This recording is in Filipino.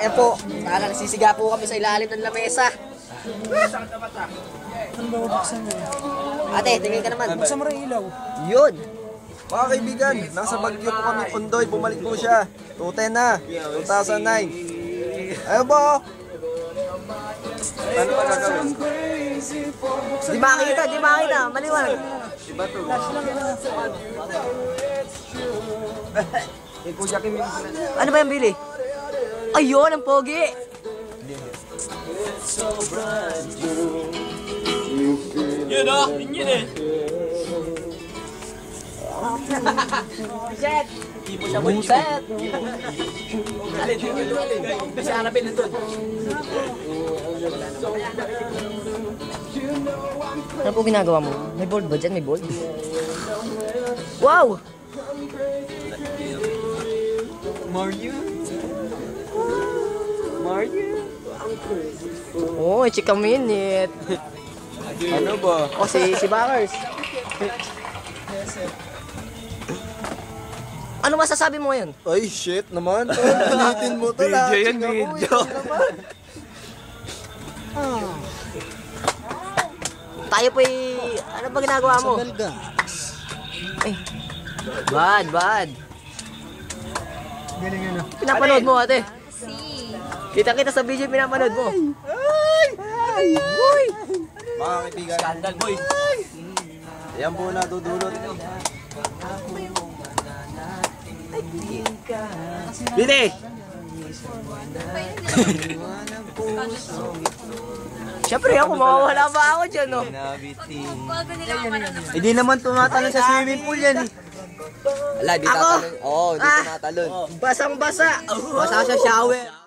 Ayan po, nagsisiga po kami sa ilalim ng lamesa. Ano ba bubuksan mo? Ate, tingin ka naman. Buksan mo rin ilaw. Yun. Mga kaibigan, nasa Bagyo po kami Pundoy, bumalik po siya. 210 na, 2009. Ayun po. Ano pa gagawin? Di makita, maliwanag. Flash lang yan. Ano ba yung Billy? Ayun, ang pogi. Yun o, yun eh. Buset! Buset! Alin, kasi hanapin nito. Ano po ginagawa mo? May board ba dyan? May board? Wow! Mario? Oh, chika minute. Ano ba? Oh, si Bakers. Ano masasabi mo ngayon? Ay, shit naman. Ulitin mo to lahat. Video yan, video. Tayo po'y... Ano ba ginagawa mo? Belga. Eh, bad. Galing ano. Pinapanood mo, ate. Kita-kita sa video yung pinapanood mo. Uy! Mga kaibigan, Scandal boy. yan po na dudulot. Bili! Siyempre ako, mawawala ba ako dyan, no? Hindi naman tumatalon sa swimming pool yan eh. Wala, di Ako? tatalon. Oo, di Ah. tumatalon. Basang-basa. Basa sa shower.